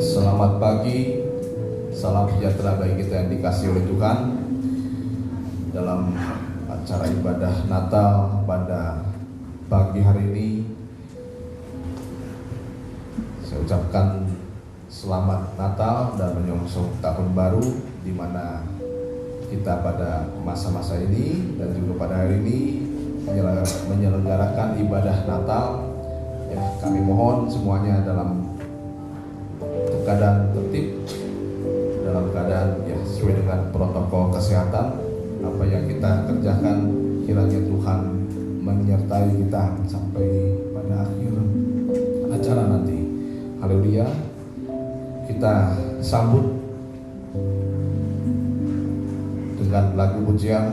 Selamat pagi, salam sejahtera bagi kita yang dikasihi oleh Tuhan. Dalam acara ibadah Natal pada pagi hari ini, saya ucapkan selamat Natal dan menyongsong tahun baru, di mana kita pada masa-masa ini dan juga pada hari ini menyelenggarakan ibadah Natal. Ya, kami mohon semuanya dalam keadaan tertib, dalam keadaan ya sesuai dengan protokol kesehatan. Apa yang kita kerjakan, kiranya Tuhan menyertai kita sampai pada akhir acara nanti. Haleluya. Kita sambut dengan lagu pujian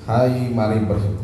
Hai Mari Bersyukur.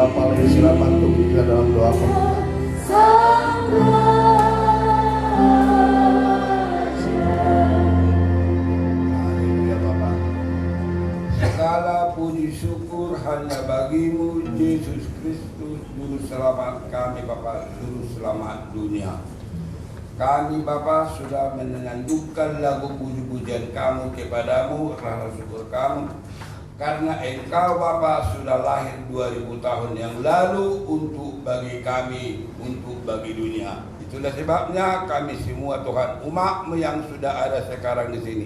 Bapak Lili silakan untuk kita dalam doa Haleluya Bapak. Segala puji syukur hanya bagimu Yesus Kristus, Juru Selamat kami Bapak, Juru Selamat dunia. Kami Bapak sudah menyanjungkan lagu puji-pujian kamu kepadamu, rasa syukur kamu. Karena Engkau Bapa sudah lahir 2000 tahun yang lalu untuk bagi kami, untuk bagi dunia. Itulah sebabnya kami semua Tuhan umat-Mu yang sudah ada sekarang di sini.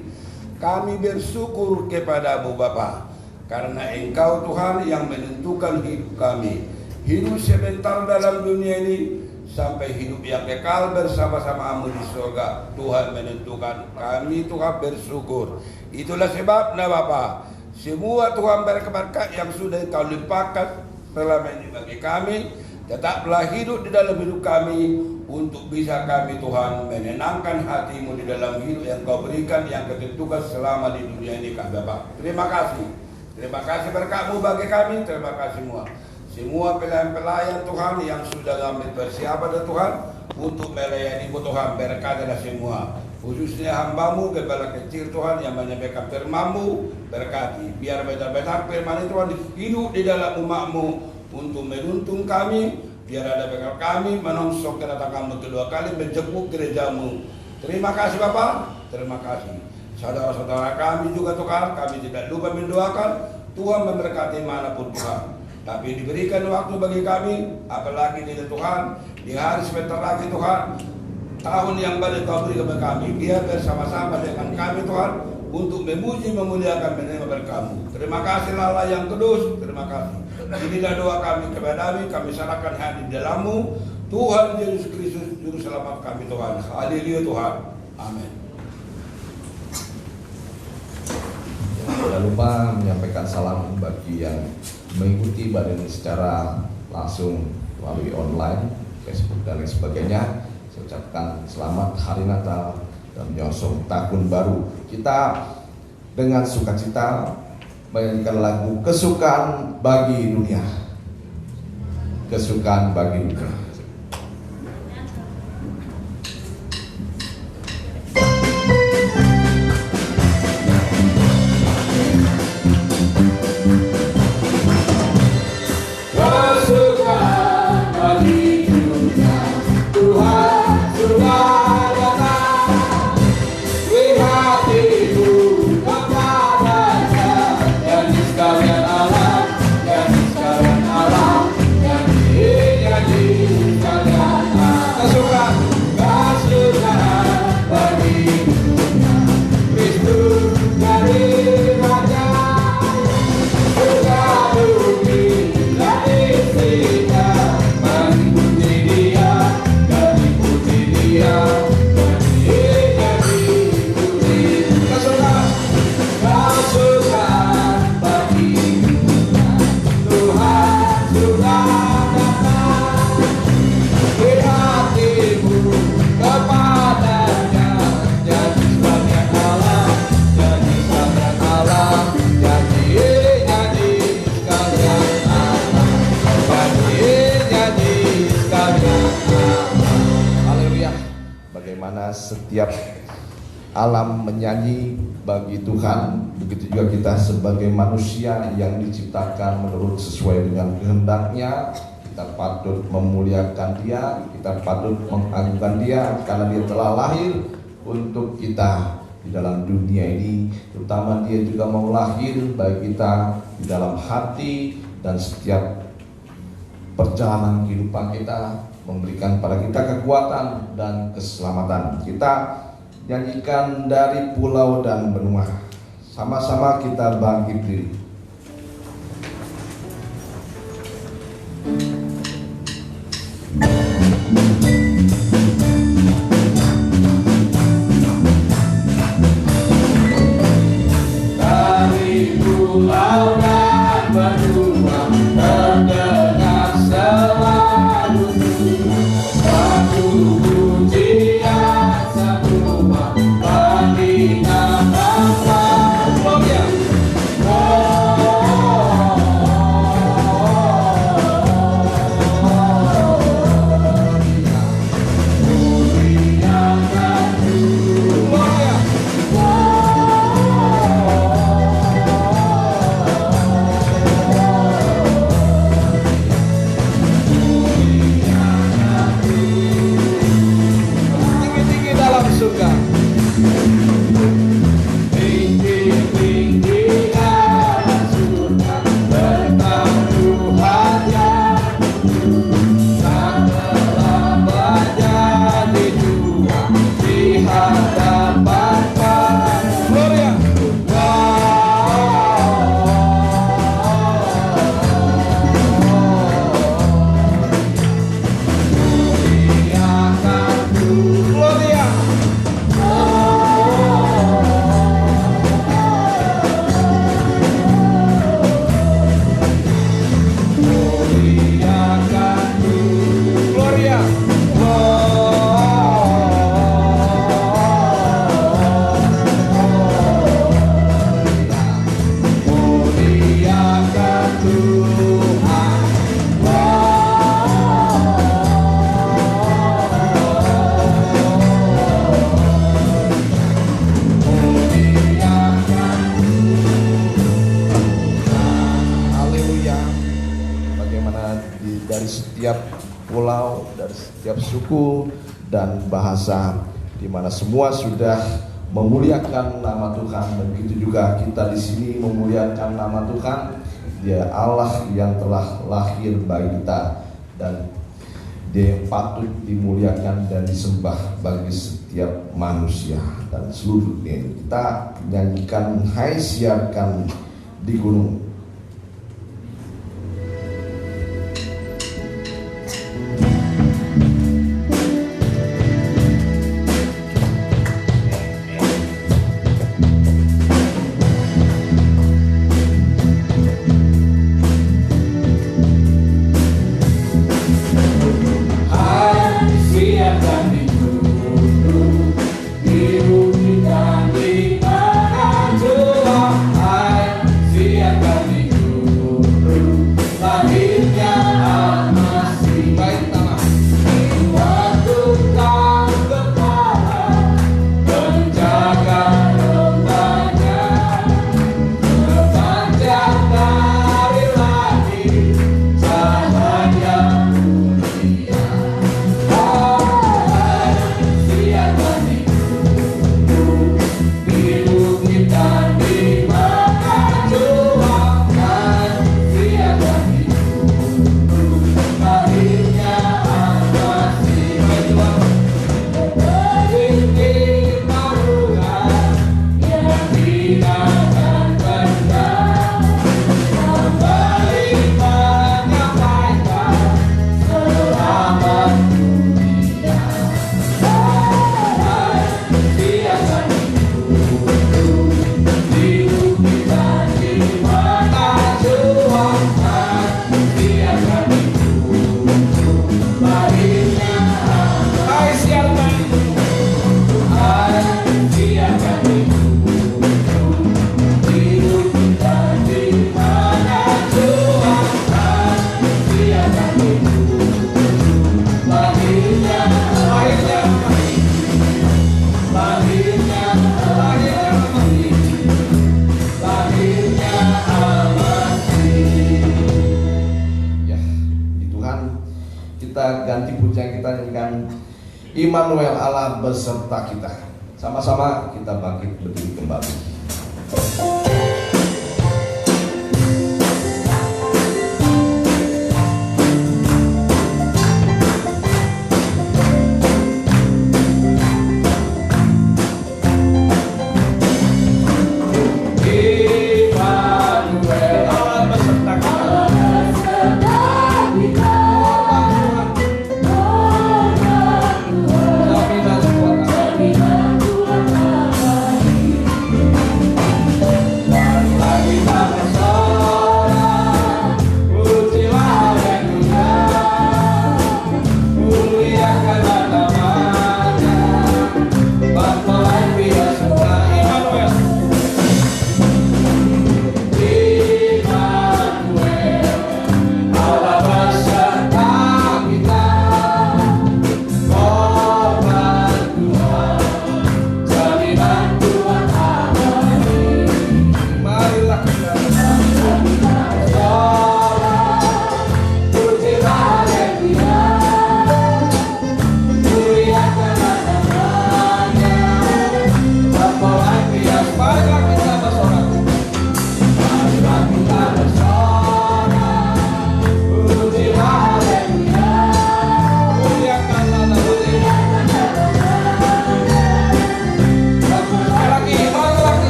Kami bersyukur kepadamu Bapa. Karena Engkau Tuhan yang menentukan hidup kami. Hidup sebentar dalam dunia ini sampai hidup yang kekal bersama-sama-Mu di surga. Tuhan menentukan, kami Tuhan bersyukur. Itulah sebabnya Bapa. Semua Tuhan berkat yang sudah Engkau limpahkan selama ini bagi kami, tetaplah hidup di dalam hidup kami untuk bisa kami Tuhan menenangkan hati-Mu di dalam hidup yang Kau berikan yang ketentukan selama di dunia ini Kak Bapak. Terima kasih berkat-Mu bagi kami, terima kasih semua pelayan-pelayan Tuhan yang sudah ambil persiapan Tuhan untuk melayani-Mu Tuhan, berkatilah semua. Khususnya hamba-Mu, gembala kecil Tuhan yang menyampaikan firman-Mu, berkati. Biar benar-benar firman itu Tuhan hidup di dalam umat-Mu untuk menuntun kami, biar ada bekal kami menongsong kedatangan-Mu kedua kali menjemput gereja-Mu. Terima kasih Bapak, terima kasih. Saudara-saudara kami juga Tuhan, kami tidak lupa mendoakan Tuhan memberkati manapun Tuhan. Tapi diberikan waktu bagi kami, apalagi di Tuhan, di hari sebentar lagi Tuhan, tahun yang baru Kau beri kepada kami, biar bersama-sama dengan kami Tuhan, untuk memuji, memuliakan, menerima berkat-Mu. Terima kasih Allah yang kudus, terima kasih. Inilah doa kami kepada-Mu, kami serahkan hati di dalam-Mu, Tuhan Yesus Kristus, Juru Selamat kami Tuhan. Haleluya Tuhan. Amin. Jangan lupa menyampaikan salam bagi yang mengikuti ibadah ini secara langsung melalui online, Facebook dan lain sebagainya. Saya ucapkan selamat Hari Natal dan menyongsong tahun baru. Kita dengan sukacita menyanyikan lagu Kesukaan Bagi Dunia. Kesukaan bagi dunia. Setiap alam menyanyi bagi Tuhan, begitu juga kita sebagai manusia yang diciptakan menurut sesuai dengan kehendak-Nya. Kita patut memuliakan Dia, kita patut mengagungkan Dia karena Dia telah lahir untuk kita di dalam dunia ini. Terutama Dia juga mau lahir bagi kita di dalam hati dan setiap perjalanan kehidupan kita, memberikan pada kita kekuatan dan keselamatan. Kita nyanyikan dari pulau dan benua. Sama-sama kita bangkit diri. Dari pulau dan benua terdengar selalu satu pujian, satu bagi nama Bapa. dari setiap pulau, dari setiap suku dan bahasa, di mana semua sudah memuliakan nama Tuhan, dan begitu juga kita di sini memuliakan nama Tuhan. Dia Allah yang telah lahir bagi kita, dan Dia yang patut dimuliakan dan disembah bagi setiap manusia dan seluruh dunia. Kita nyanyikan Hai Siarkan di Gunung. Kita ganti pujian kita dengan Immanuel, Allah beserta kita. Sama-sama kita bangkit berdiri kembali.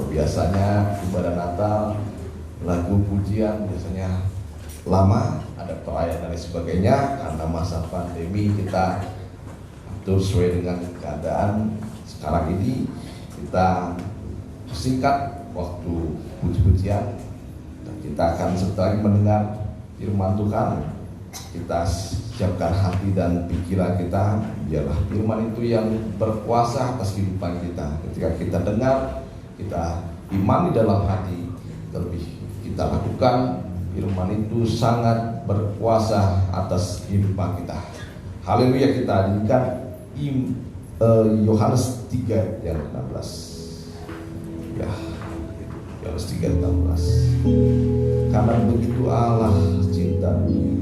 Biasanya ibadah Natal, lagu pujian biasanya lama, ada perayaan dan sebagainya. Karena masa pandemi kita atur sesuai dengan keadaan sekarang ini, kita singkat waktu puji-pujian, dan kita akan setelah mendengar firman Tuhan. Kita siapkan hati dan pikiran kita, biarlah firman itu yang berkuasa atas kehidupan kita. Ketika kita dengar, kita imani dalam hati, terlebih kita lakukan, firman itu sangat berkuasa atas kehidupan kita. Haleluya, kita nyanyikan Yohanes 3 ayat 16. Ya, Yohanes 3 ayat 16. Karena begitu Allah cinta dunia.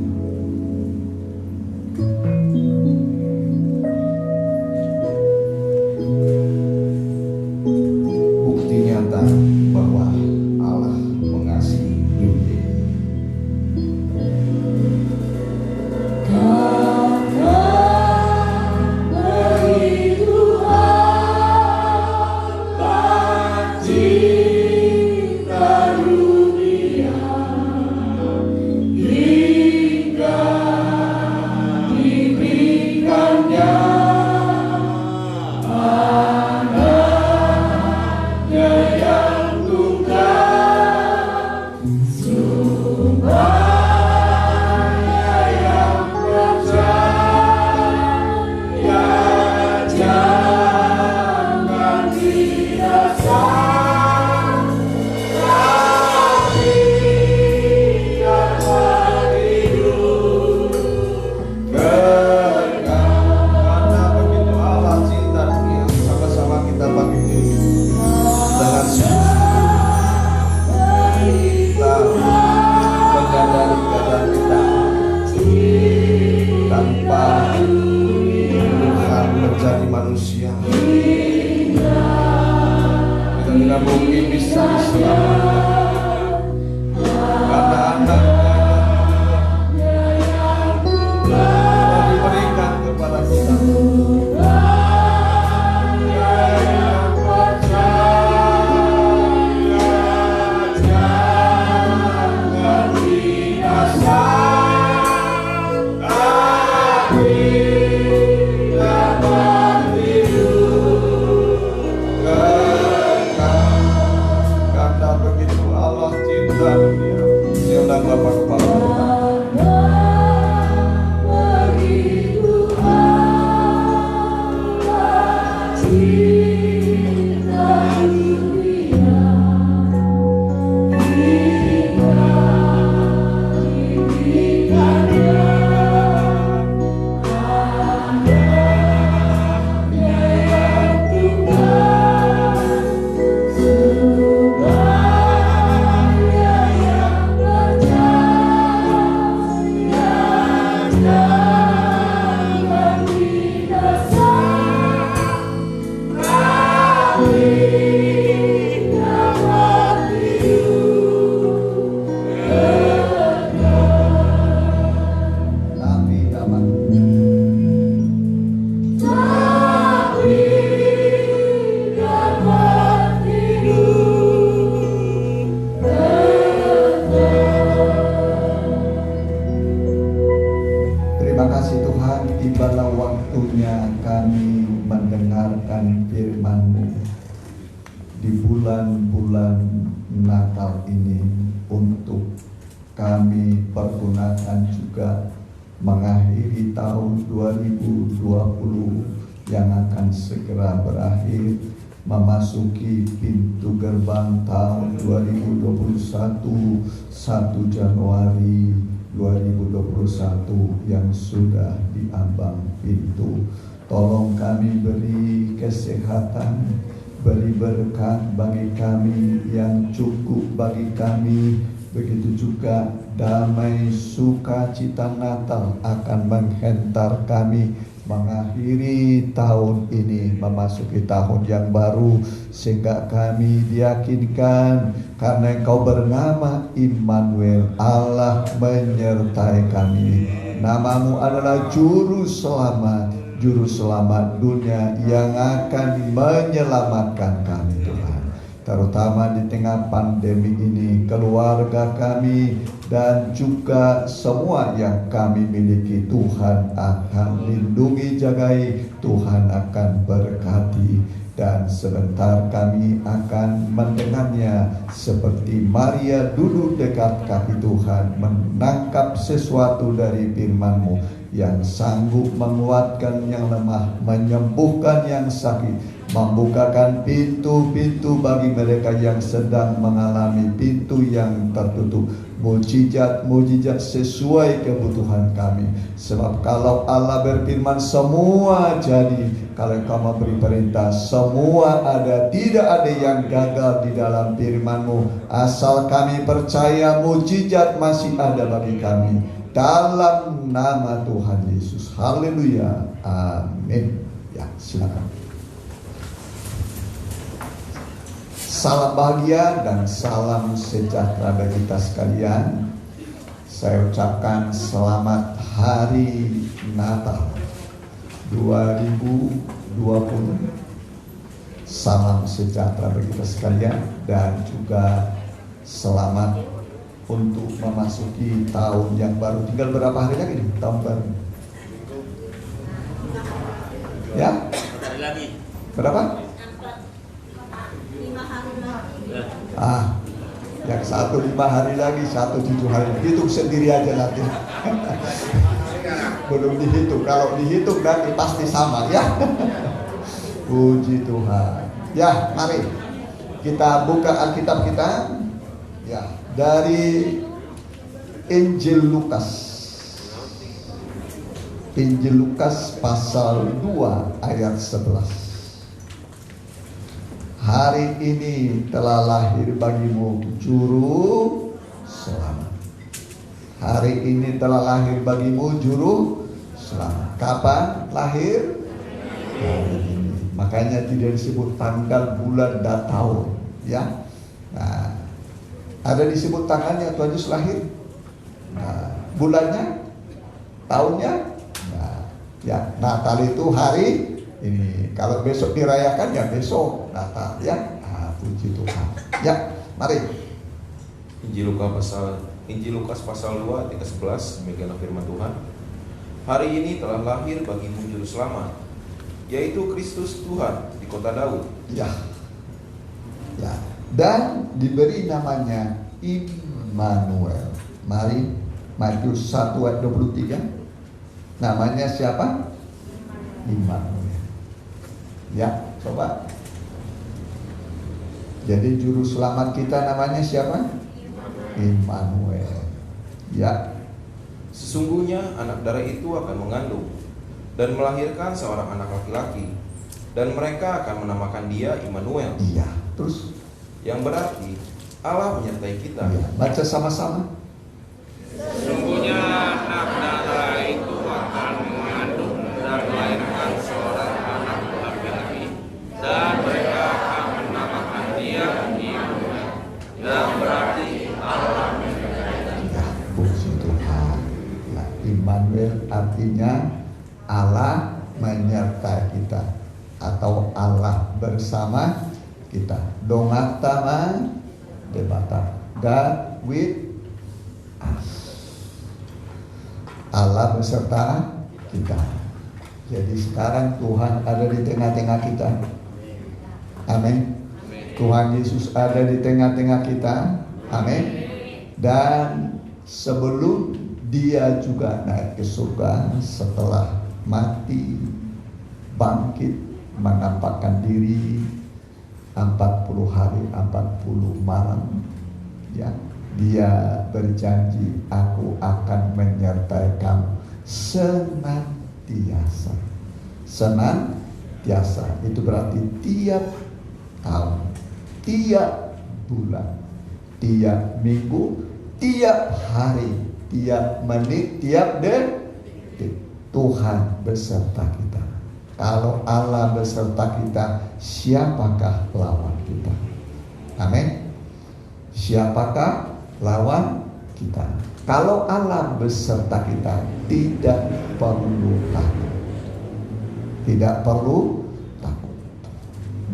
Bukti nyata bahwa Allah mengasihi dunia. Mengakhiri tahun 2020 yang akan segera berakhir, memasuki pintu gerbang tahun 2021, 1 Januari 2021 yang sudah diambang pintu. Tolong kami beri kesehatan, beri berkat bagi kami yang cukup bagi kami. Begitu juga damai sukacita Natal akan menghentar kami mengakhiri tahun ini, memasuki tahun yang baru, sehingga kami diyakinkan karena Engkau bernama Immanuel, Allah menyertai kami. Namamu adalah juru selamat dunia yang akan menyelamatkan kami, Tuhan. Terutama di tengah pandemi ini, keluarga kami dan juga semua yang kami miliki, Tuhan akan lindungi, jagai, Tuhan akan berkati. Dan sebentar kami akan mendengarnya seperti Maria duduk dekat kaki Tuhan, menangkap sesuatu dari firman-Mu yang sanggup menguatkan yang lemah, menyembuhkan yang sakit, membukakan pintu-pintu bagi mereka yang sedang mengalami pintu yang tertutup. mujizat sesuai kebutuhan kami. Sebab kalau Allah berfirman semua jadi, kalau kamu beri perintah semua ada, tidak ada yang gagal di dalam firman-Mu. Asal kami percaya mujizat masih ada bagi kami, dalam nama Tuhan Yesus. Haleluya, amin. Ya, silakan. Salam bahagia dan salam sejahtera bagi kita sekalian. Saya ucapkan selamat hari Natal 2020. Salam sejahtera bagi kita sekalian, dan juga selamat untuk memasuki tahun yang baru. Tinggal berapa hari lagi nih tahun baru? Ya? Berapa? 5 hari lagi. Yang satu 5 hari lagi, satu 7 hari. Hitung sendiri aja nanti. Belum dihitung. Kalau dihitung nanti pasti sama ya. Puji Tuhan. Ya, mari kita buka Alkitab kita. Ya, dari Injil Lukas. Injil Lukas pasal 2 ayat 11. Hari ini telah lahir bagimu juru selamat. Hari ini telah lahir bagimu juru selamat. Kapan lahir? Hari ini. Makanya tidak disebut tanggal, bulan, dan tahun. Ya. Nah, ada disebut tanggalnya Tuhan Yesus lahir. Nah, bulannya, tahunnya. Nah, ya, Natal itu hari ini. Kalau besok dirayakan ya besok Natal ya. Puji Tuhan. Ya, mari. Injil Lukas pasal 2 ayat 11, demikianlah firman Tuhan. Hari ini telah lahir bagimu juru selamat, yaitu Kristus Tuhan di kota Daud. Ya. Ya. Dan diberi namanya Immanuel. Mari, Matius 1 ayat 23. Namanya siapa? Immanuel. Ya, coba. Jadi juru selamat kita namanya siapa? Immanuel. Ya. Sesungguhnya anak darah itu akan mengandung dan melahirkan seorang anak laki-laki, dan mereka akan menamakan dia Immanuel. Iya. Terus? Yang berarti Allah menyertai kita. Ya. Baca sama-sama. Sesungguhnya anak darah itu akan mengandung dan melahirkan seorang anak laki-laki, dan mereka akan menamakan dia Immanuel, yang berarti Allah menyertai kita. Ya, puji Tuhan. Ya, Immanuel artinya Allah menyertai kita, atau Allah bersama kita. Dongatama debata, God with us. Allah beserta kita. Jadi sekarang Tuhan ada di tengah-tengah kita. Amin. Tuhan Yesus ada di tengah-tengah kita. Amin. Dan sebelum dia juga naik ke surga, setelah mati, bangkit, menampakkan diri 40 hari 40 malam, ya, dia berjanji, aku akan menyertai kamu senantiasa. Senantiasa itu berarti tiap tahun, tiap bulan, tiap minggu, tiap hari, tiap menit, tiap detik. Tuhan beserta kita. Kalau Allah beserta kita, siapakah lawan kita? Amin. Siapakah lawan kita? Kalau Allah beserta kita, tidak perlu takut. Tidak perlu takut.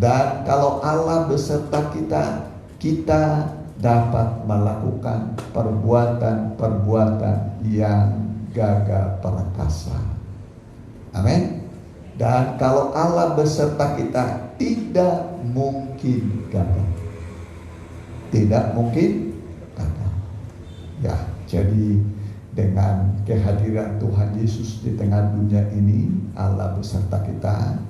Dan kalau Allah beserta kita, kita dapat melakukan perbuatan-perbuatan yang gagah perkasa. Amin. Dan kalau Allah beserta kita, tidak mungkin gagal. Tidak mungkin gagal. Ya, jadi dengan kehadiran Tuhan Yesus di tengah dunia ini, Allah beserta kita.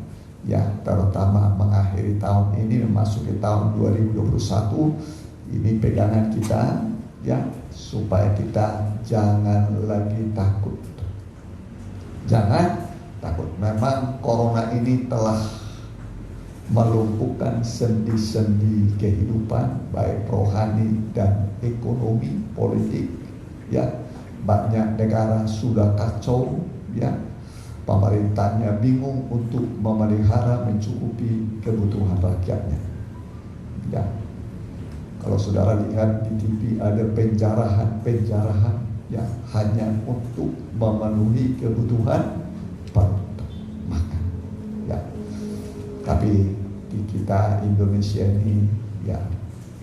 Ya, terutama mengakhiri tahun ini, memasuki tahun 2021, ini pegangan kita. ya, supaya kita jangan lagi takut. Jangan takut. Memang corona ini telah melumpuhkan sendi-sendi kehidupan, baik rohani dan ekonomi, politik. Ya, banyak negara sudah kacau. Ya, pemerintahnya bingung untuk memelihara, mencukupi kebutuhan rakyatnya. Ya, kalau saudara lihat di TV ada penjarahan yang hanya untuk memenuhi kebutuhan perut makan. Ya, tapi di kita Indonesia ini, ya,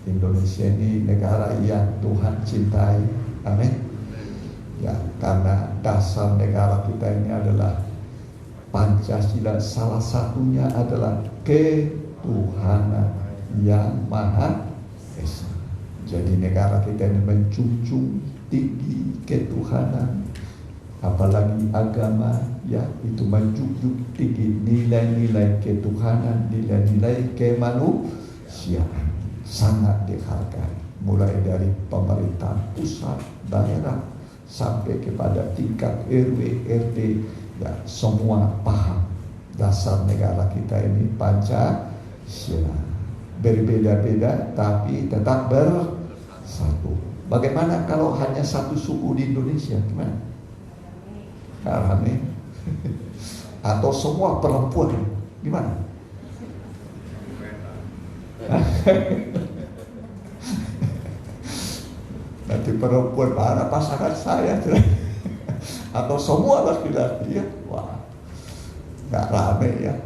Indonesia ini negara yang Tuhan cintai. Amin. Ya, karena dasar negara kita ini adalah Pancasila, salah satunya adalah ketuhanan yang Maha Esa. Jadi negara kita ini menjunjung tinggi ketuhanan, apalagi agama, ya, itu menjunjung tinggi nilai-nilai ketuhanan, nilai-nilai kemanusiaan, sangat dihargai, mulai dari pemerintah pusat, daerah, sampai kepada tingkat RW, RT, ya, semua paham dasar negara kita ini Pancasila. Berbeda-beda tapi tetap bersatu. Bagaimana kalau hanya satu suku di Indonesia? Gimana? Rame. Atau semua perempuan? Gimana? Nanti perempuan mana pasangan saya? Atau semua laki-laki, ya? Wah, nggak rame, ya.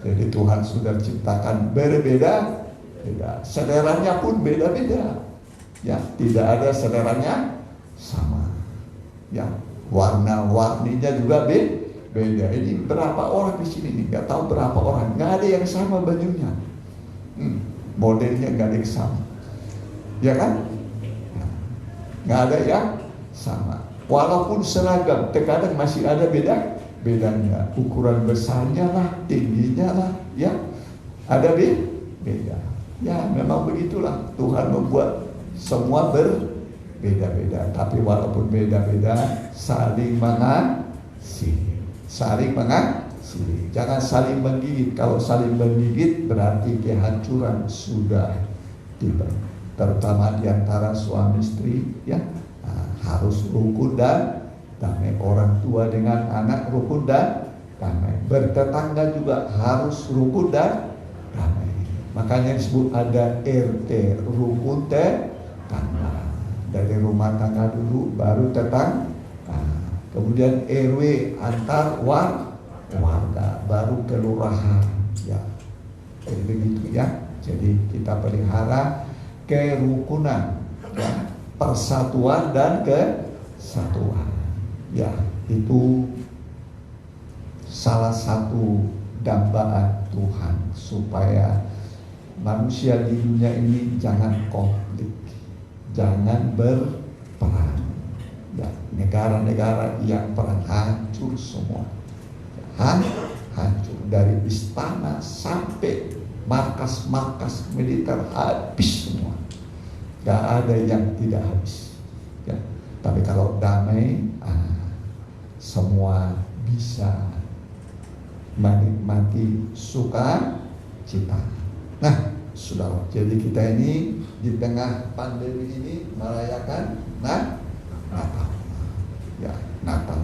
Jadi Tuhan sudah ciptakan berbeda, seleranya pun beda-beda, ya, tidak ada seleranya sama, ya, warna-warninya juga beda. Ini berapa orang di sini nih? Nggak tahu berapa orang, nggak ada yang sama bajunya, modelnya nggak ada yang sama, ya kan? Nggak ada yang sama. Walaupun seragam, terkadang masih ada bedanya. Ukuran besarnya lah, tingginya lah, ya, ada beda. Ya, memang begitulah. Tuhan membuat semua berbeda-beda. Tapi walaupun beda-beda, saling mengasihi. Jangan saling menggigit. Kalau saling menggigit berarti kehancuran sudah tiba. Terutama di antara suami istri, ya, harus rukun dan damai. Orang tua dengan anak rukun dan damai. Bertetangga juga harus rukun dan damai. Makanya disebut ada RT, rukun tetangga. Dari rumah tangga dulu, baru tetangga. Kemudian RW antar warga, baru kelurahan. Ya, jadi begitu, ya. Jadi kita pelihara kerukunan, ya, persatuan dan kesatuan. Ya, itu salah satu dambaan Tuhan supaya manusia di dunia ini jangan konflik, jangan berperang. Ya, negara-negara yang perang hancur semua, hancur dari istana sampai markas-markas militer, habis semua. Gak ada yang tidak habis, ya. Tapi kalau damai, semua bisa menikmati sukacita. Nah, saudara, jadi kita ini di tengah pandemi ini merayakan Natal, ya, Natal.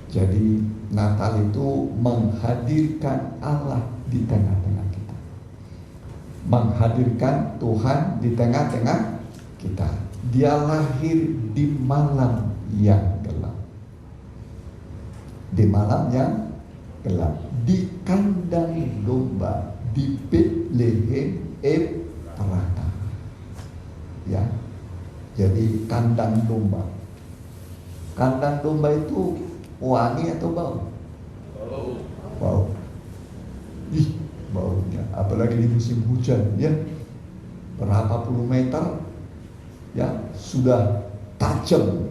Jadi Natal itu menghadirkan Allah di tengah-tengah kita, menghadirkan Tuhan di tengah-tengah kita. Dia lahir di malam yang gelap, di malam yang gelap, di kandang domba di Betlehem Efrata, ya. Jadi kandang domba. Kandang domba itu wangi atau bau? Bau. Ih, baunya, apalagi di musim hujan, ya, berapa puluh meter, ya, sudah tajam,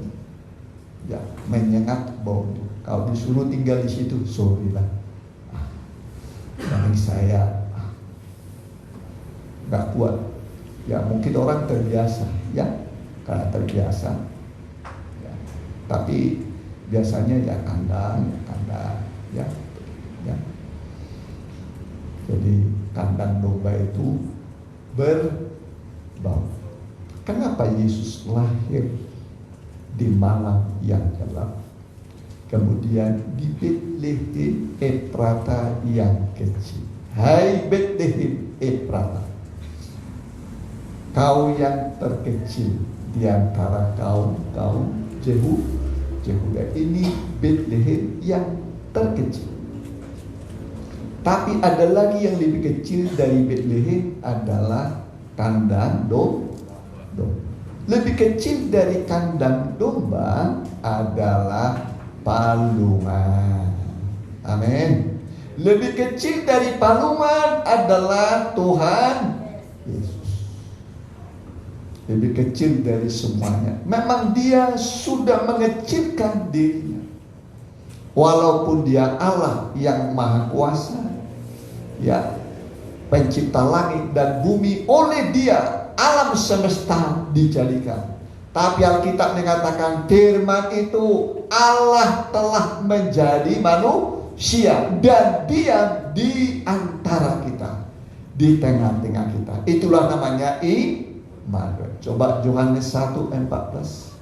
ya, menyengat bau. Kalau disuruh tinggal di situ, sorry lah, bagi saya nggak kuat. Ya, mungkin orang terbiasa, ya, karena terbiasa. Ya. Tapi biasanya ya kandang, ya. Jadi kandang domba itu berbau. Kenapa Yesus lahir di malam yang gelap? Kemudian di Betlehem Efrata yang kecil. Hai Betlehem Efrata, kau yang terkecil di antara kaum Yehuda. Ini Betlehem yang terkecil. Tapi ada lagi yang lebih kecil dari Betlehem, adalah kandang domba. Lebih kecil dari kandang domba adalah palungan. Amin. Lebih kecil dari palungan adalah Tuhan Yesus. Lebih kecil dari semuanya. Memang dia sudah mengecilkan dirinya. Walaupun dia Allah yang maha kuasa, ya, pencipta langit dan bumi, oleh dia alam semesta dijadikan. Tapi Alkitab mengatakan firman itu Allah telah menjadi manusia dan diam di antara kita, di tengah-tengah kita. Itulah namanya Immanuel. Coba Yohanes 1:14.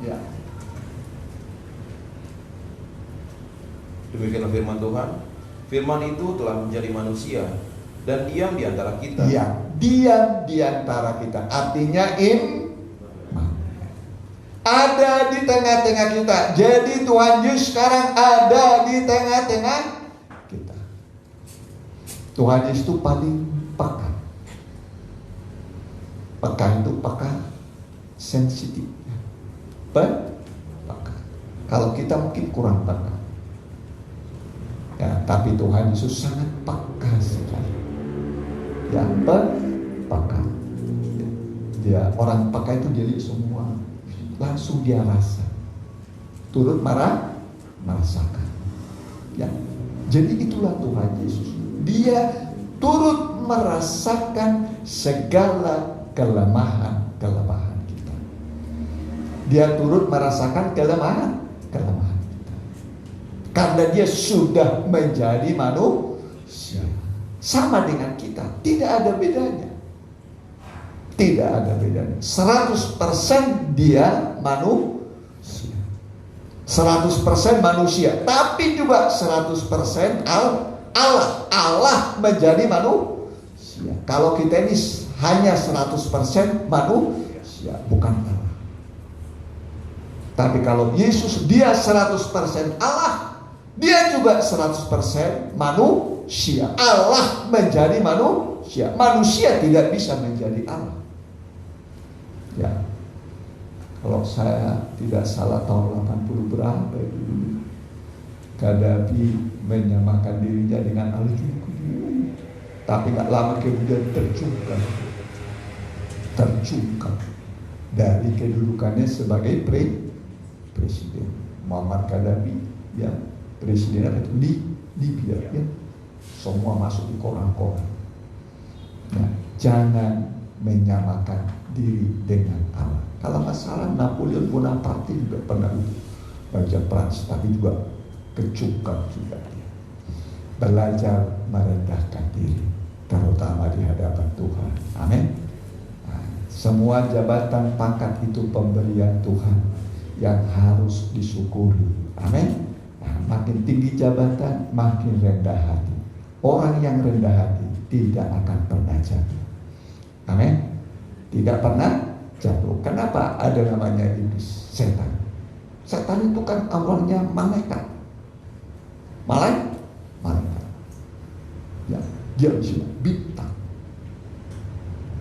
Ya. Demikianlah firman Tuhan. Firman itu telah menjadi manusia dan diam di antara kita. Ya, diam di antara kita. Artinya ada di tengah-tengah kita. Jadi Tuhan Yesus sekarang ada di tengah-tengah kita. Tuhan Yesus itu paling peka. Peka itu peka sensitif. Peka. Kalau kita mungkin kurang peka. Ya, tapi Tuhan Yesus sangat peka sekali. Ya, peka. Dia orang peka itu jadi semua. Langsung dia rasa, turut merasakan. Ya, jadi itulah Tuhan Yesus. Dia turut merasakan segala kelemahan kita. Dia turut merasakan kelemahan kita. Karena dia sudah menjadi manusia, sama dengan kita, tidak ada bedanya. Tidak ada bedanya. 100% dia manusia. 100% manusia. Tapi juga 100% Allah. Allah menjadi manusia. Kalau kita ini hanya 100% manusia, bukan Allah. Tapi kalau Yesus, dia 100% Allah, dia juga 100% manusia. Allah menjadi manusia. Manusia tidak bisa menjadi Allah. Ya, kalau saya tidak salah tahun 80 berapa itu, Gaddafi menyamakan dirinya dengan Al-Judi. Tapi gak lama kemudian tercungkap dari kedudukannya sebagai presiden. Muammar Gaddafi, ya, presiden apa itu, Libya, ya, semua masuk di koran-koran. Nah, jangan menyamakan diri dengan Allah. Kalau nggak salah Napoleon Bonaparte juga pernah baca Prancis, tapi juga kecungkap juga dia. Belajar merendahkan diri, terutama di hadapan Tuhan. Amin. Nah, semua jabatan pangkat itu pemberian Tuhan yang harus disyukuri. Amin. Nah, makin tinggi jabatan, makin rendah hati. Orang yang rendah hati tidak akan pernah jatuh. Amin. Tidak pernah jatuh. Kenapa ada namanya iblis, setan? Setan itu kan awalnya malaikat. Malaikat. Ya, dia disebut bintang.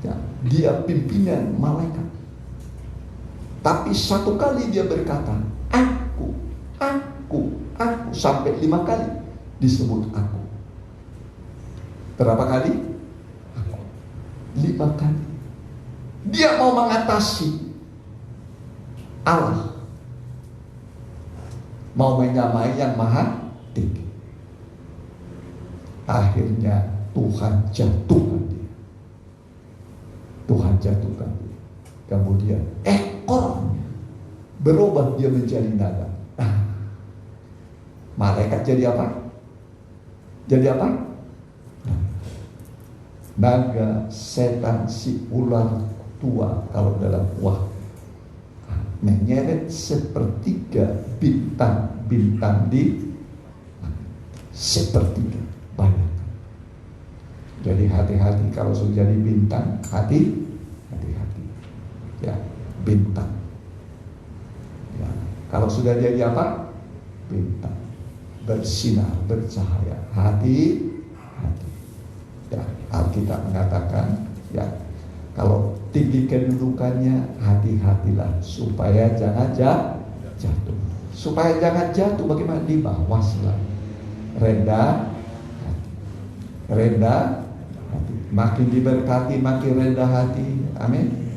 Ya, dia pimpinan malaikat. Tapi satu kali dia berkata, aku, sampai 5 kali disebut aku. Berapa kali? 5 kali. Dia mau mengatasi Allah, mau menyamai yang maha tinggi. Akhirnya Tuhan jatuhkan dia. Kemudian ekor berubah dia menjadi naga. Malaikat jadi apa? Jadi apa? Naga, setan, si ular tua kalau dalam menyeret sepertiga bintang-bintang di sepertiga banyak. Jadi hati-hati kalau sudah jadi bintang, hati-hati. Ya, bintang. Ya, kalau sudah jadi apa? Bintang. Bersinar, bercahaya. Hati-hati. Ya, Alkitab mengatakan, ya, kalau tinggi kedudukannya, hati-hatilah supaya jangan jatuh. Supaya jangan jatuh, bagaimana? Di bawah selalu. Rendah hati. Rendah hati. Makin diberkati, makin rendah hati. Amin.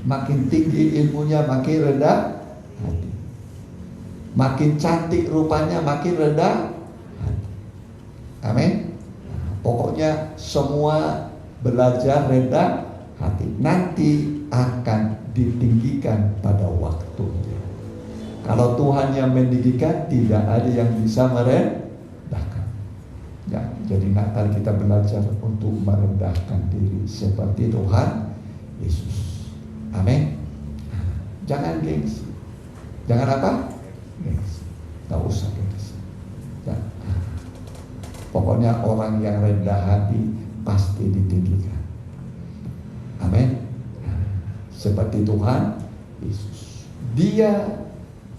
Makin tinggi ilmunya, makin rendah hati. Makin cantik rupanya, makin rendah hati. Amin. Pokoknya semua belajar rendah hati. Nanti akan ditinggikan pada waktunya. Kalau Tuhan yang meninggikan, tidak ada yang bisa merendahkan. Ya, jadi Natal kita belajar untuk merendahkan diri seperti Tuhan Yesus. Amin. Jangan gengsi. Jangan apa? Gengsi. Gak usah gengsi. Ya. Pokoknya orang yang rendah hati pasti ditinggikan. Amin. Seperti Tuhan Yesus. Dia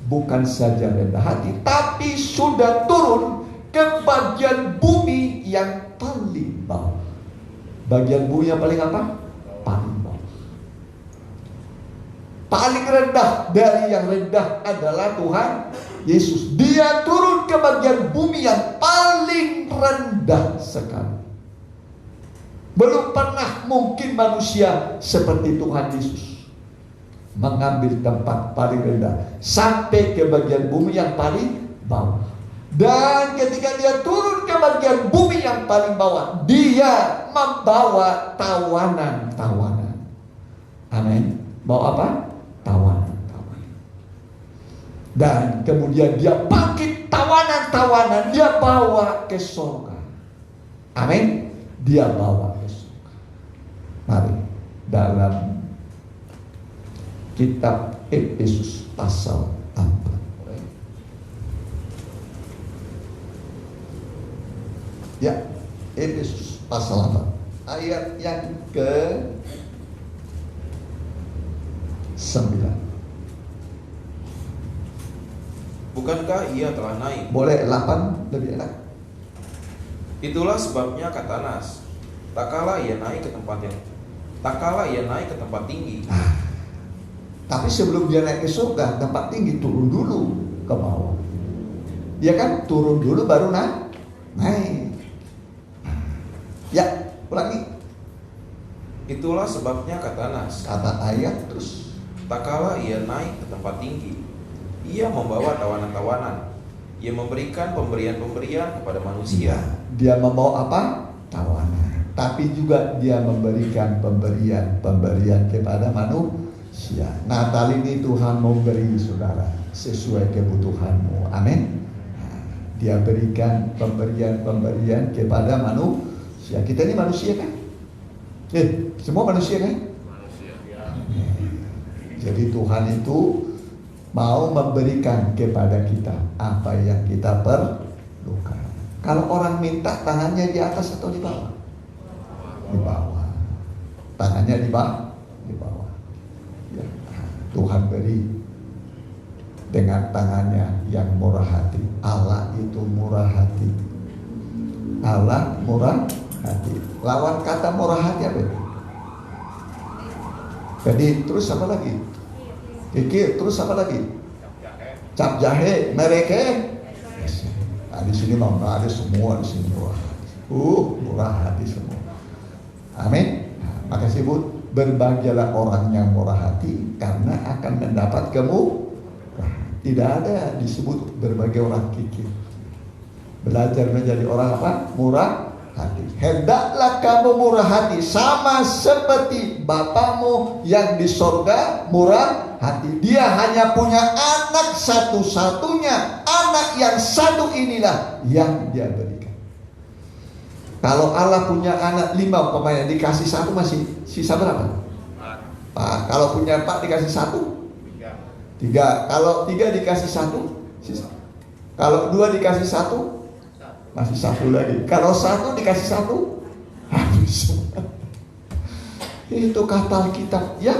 bukan saja rendah hati, tapi sudah turun ke bagian bumi yang paling bawah. Bagian bumi yang paling apa? Paling bawah. Paling rendah dari yang rendah adalah Tuhan Yesus. Dia turun ke bagian bumi yang paling rendah sekali. Belum pernah mungkin manusia seperti Tuhan Yesus mengambil tempat paling rendah sampai ke bagian bumi yang paling bawah. Dan ketika dia turun ke bagian bumi yang paling bawah, dia membawa tawanan-tawanan. Amin. Bawa apa? Tawanan-tawanan. Dan kemudian dia bangkit tawanan-tawanan, dia bawa ke surga. Amin. Dia bawa ke surga. Mari dalam kitab Efesus pasal 4. Ya, Efesus pasal 4 ayat yang ke 9. Bukankah ia telah naik? Boleh 8 lebih enak. Itulah sebabnya kata Nas, tak kalah ia naik ke tempat tinggi. Tapi sebelum dia naik ke surga, tempat tinggi, turun dulu ke bawah. Dia kan turun dulu baru naik. Ya, ulangi. Itulah sebabnya kata Nas, Kata ayat terus. tak kalah ia naik ke tempat tinggi, ia membawa tawanan-tawanan, ia memberikan pemberian-pemberian kepada manusia. Dia membawa apa? Tawanan. Tapi juga dia memberikan pemberian kepada manusia. Natal ini Tuhan memberi saudara sesuai kebutuhanmu. Amin. Dia berikan pemberian kepada manusia. Kita ini manusia kan? Semua manusia kan? Manusia. Jadi Tuhan itu mau memberikan kepada kita apa yang kita perlukan. Kalau orang minta, tangannya di atas atau di bawah? Di bawah. Tangannya di bawah. Di bawah. Ya. Tuhan beri dengan tangannya yang murah hati. Allah itu murah hati. Allah murah hati. Lawan kata murah hati apa itu? Jadi terus apa lagi? Kikir, terus apa lagi? Cap jahe, mereka. Nah, di sini mau ada semua di sini murah hati. Murah hati semua. Amin. Nah, makasih Bu. Berbahagialah orang yang murah hati karena akan mendapat kemurahan. Tidak ada disebut berbagai orang kikir. Belajar menjadi orang apa? Murah hati. Hendaklah kamu murah hati, sama seperti Bapamu yang di sorga murah hati. Dia hanya punya anak satu-satunya. Anak yang satu inilah yang dia berikan. Kalau Allah punya anak 5 umpamanya, dikasih 1 masih sisa berapa? 4. Kalau punya 4 dikasih 1? 3. Kalau 3 dikasih 1? Sisa. Kalau 2 dikasih 1? Masih 1 lagi. Kalau 1 dikasih 1? Habis. Itu kata Alkitab, ya.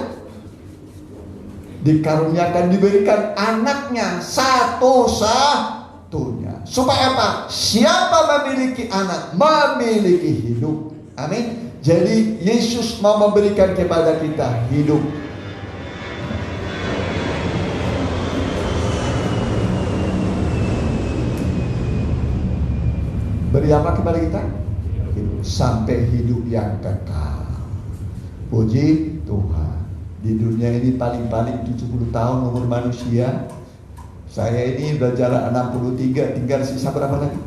Dikaruniakan, diberikan anaknya satu-satunya. Supaya apa? Siapa memiliki anak, memiliki hidup. Amin. Jadi Yesus mau memberikan kepada kita hidup. Beri apa kepada kita? Hidup. Sampai hidup yang kekal. Puji Tuhan. Di dunia ini paling-paling 70 tahun umur manusia. Saya ini udah jalan 63, tinggal sisa berapa lagi?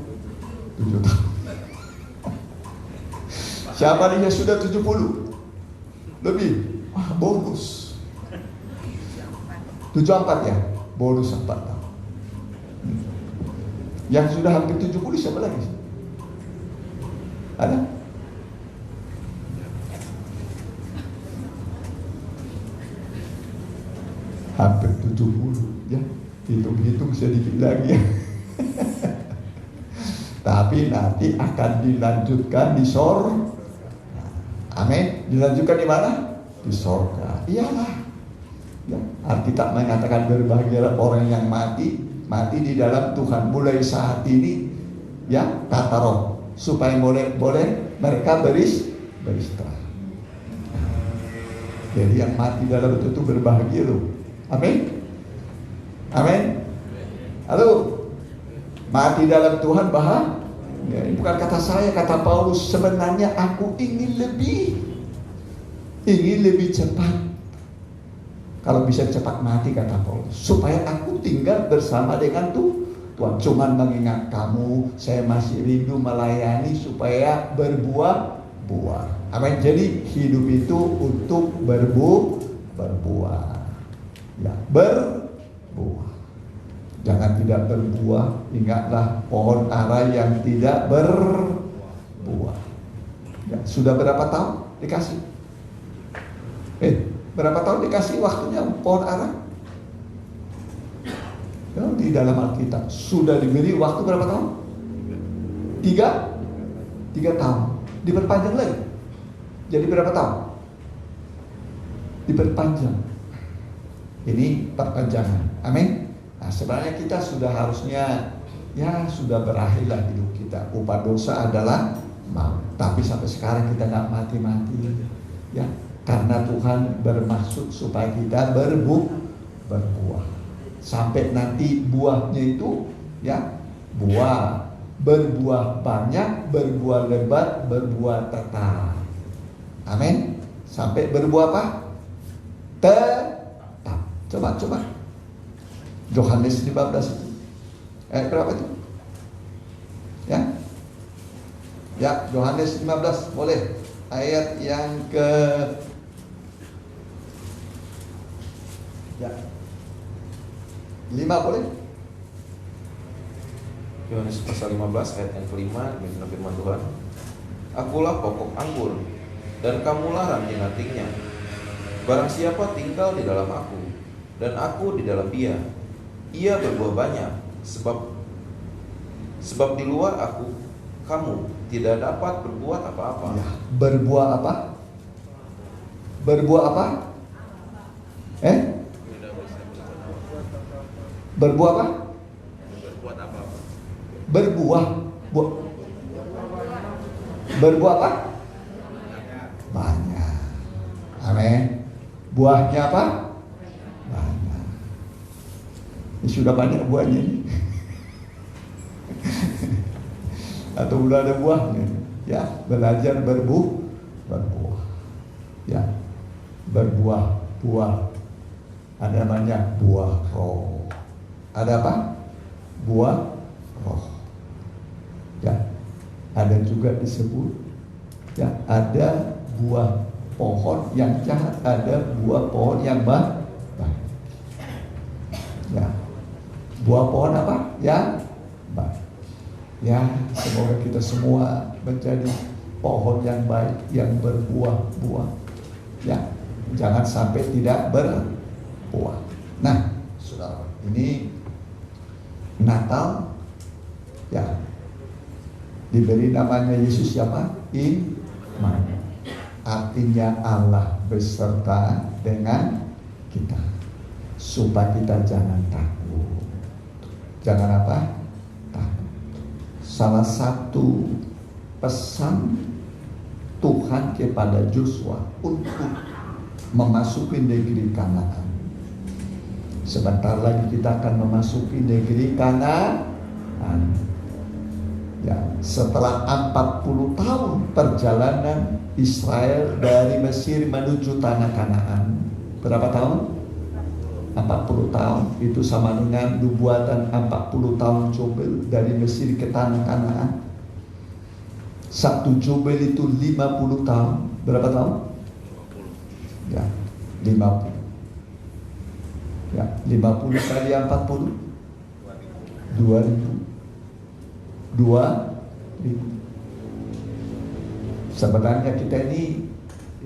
7 tahun. Siapa dia sudah 70? Lebih? Bonus. 74 ya? Bonus 4 tahun. Yang sudah hampir 70 siapa lagi? Ada? Hampir 70 ya. Hitung-hitung sedikit lagi ya. Tapi nanti akan dilanjutkan di sorga. Amin. Dilanjutkan di mana? Di sorga. Iyalah. Ya. Alkitab mengatakan berbahagialah orang yang mati di dalam Tuhan mulai saat ini, ya, kata Roh, supaya boleh mereka beristirahat. Jadi yang mati dalam itu berbahagia loh. Amin. Amin. Halo. Mati dalam Tuhan bahagia. Ya, ini bukan kata saya, kata Paulus. Sebenarnya aku ingin lebih cepat. Kalau bisa cepat mati, kata Paulus, supaya aku tinggal bersama dengan Tuhan. Cuman mengingat kamu, saya masih rindu melayani supaya berbuah. Amin. Jadi hidup itu untuk berbuah. Ya, berbuah. Jangan tidak berbuah. Ingatlah pohon ara yang tidak berbuah. Ya, sudah berapa tahun dikasih? Berapa tahun dikasih waktunya pohon ara? Ya, di dalam Alkitab sudah diberi waktu berapa tahun? 3 tahun. Diperpanjang lagi. Jadi berapa tahun? Diperpanjang. Ini perpanjangan. Amin. Nah, sebenarnya kita sudah harusnya, ya, sudah berakhirlah hidup kita. Upah dosa adalah maut. Tapi sampai sekarang kita nggak mati-mati, ya, karena Tuhan bermaksud supaya kita berbuah. Sampai nanti buahnya itu, ya, berbuah banyak, berbuah lebat, berbuah tetap. Amin. Sampai berbuah apa? Tetap. Coba. Yohanes 15 itu. Berapa itu? Ya, Yohanes 15 boleh. Ayat yang ke 5 boleh? Yohanes pasal 15 ayat yang kelima, demikian firman Tuhan. Akulah pokok anggur, dan kamulah ranting-rantingnya. Barang siapa tinggal di dalam aku, dan aku di dalam dia, ia berbuah banyak, sebab di luar aku, kamu tidak dapat berbuat apa-apa. Ya, berbuah apa? Berbuah apa? Berbuah apa? Berbuah. Berbuah apa? Banyak. Amin. Buahnya apa? Banyak. Ini sudah banyak buahnya ini. Atau udah ada buahnya. Ya, belajar berbuah. Ya. Buah. Ada banyak buah roh. Ada apa? Buah roh. Ya. ada juga disebut ya, ada buah pohon yang jahat, ada buah pohon yang baik. Ya, buah pohon apa? Yang baik. Ya, semoga kita semua menjadi pohon yang baik, yang berbuah-buah. Ya, jangan sampai tidak berbuah. Nah, saudara, ini Natal, ya, diberi namanya Yesus siapa? Iman. Artinya Allah beserta dengan kita, supaya kita jangan takut. Jangan apa? Takut. Salah satu pesan Tuhan kepada Joshua untuk memasuki negeri Kanaan. Sebentar lagi kita akan memasuki negeri Kanaan. Ya, setelah 40 tahun perjalanan Israel dari Mesir menuju tanah Kanaan. Berapa tahun? 40 tahun. Itu sama dengan nubuatan 40 tahun Jobel dari Mesir ke tanah Kanaan. Satu Jobel itu 50 tahun. Berapa tahun? Ya, 50. Ya, 50 kali 40 2000. 2000. Sebenarnya kita ini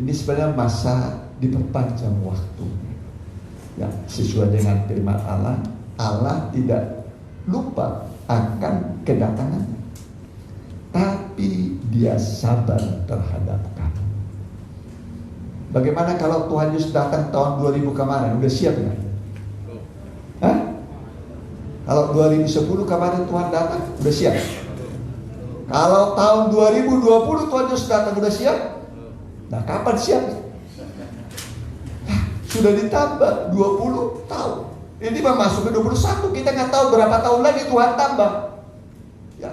sebenarnya masa diperpanjang waktu. Ya, sesuai dengan firman Allah, Allah tidak lupa akan kedatangan, tapi Dia sabar terhadap kamu. Bagaimana kalau Tuhan Yesus datang tahun 2000 kemarin? Udah siap nggak? Hah? Kalau 2010 kemarin Tuhan datang, udah siap? Kalau tahun 2020 Tuhan Yesus datang, udah siap? Nah, kapan siap? Sudah ditambah 20 tahun. Ini memasuki 21. Kita nggak tahu berapa tahun lagi Tuhan tambah. Ya,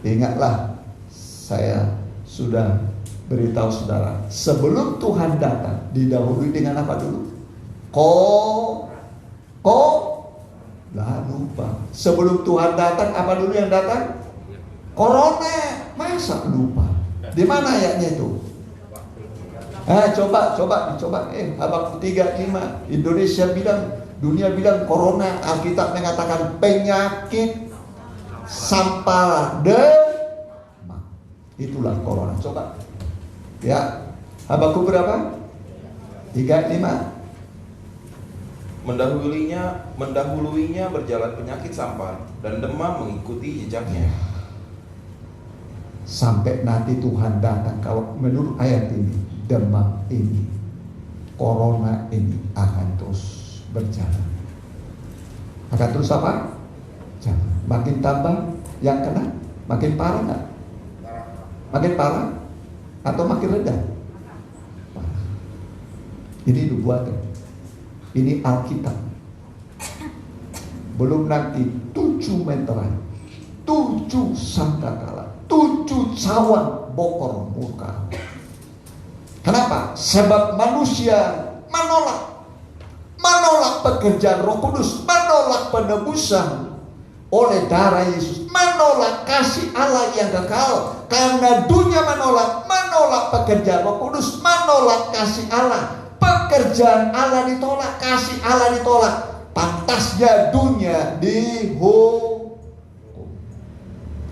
ingatlah, saya sudah beritahu saudara, sebelum Tuhan datang didahului dengan apa dulu? Lah lupa. Sebelum Tuhan datang apa dulu yang datang? Corona. Masa lupa? Di mana ayatnya itu? Coba. Habakuk 3:5. Indonesia bilang, dunia bilang corona. Alkitab mengatakan penyakit sampah demam. Itulah corona. Coba. Ya. Habakuk berapa? 3:5. Mendahuluinya berjalan penyakit sampar dan demam mengikuti jejaknya. Sampai nanti Tuhan datang, kalau menurut ayat ini, demam ini, corona ini akan terus berjalan. Akan terus apa? Jalan. Makin tambah yang kena, makin parah nggak? Makin parah atau makin rendah? Parah. Ini nubuatan. Ini Alkitab. Belum nanti 7 meteran, 7 sangkakala, 7 cawan bokor murka. Kenapa? Sebab manusia menolak pekerjaan Roh Kudus, menolak penebusan oleh darah Yesus, menolak kasih Allah yang kekal. Karena dunia menolak pekerjaan Roh Kudus, menolak kasih Allah. Pekerjaan Allah ditolak, kasih Allah ditolak. Pantasnya dunia dihukum.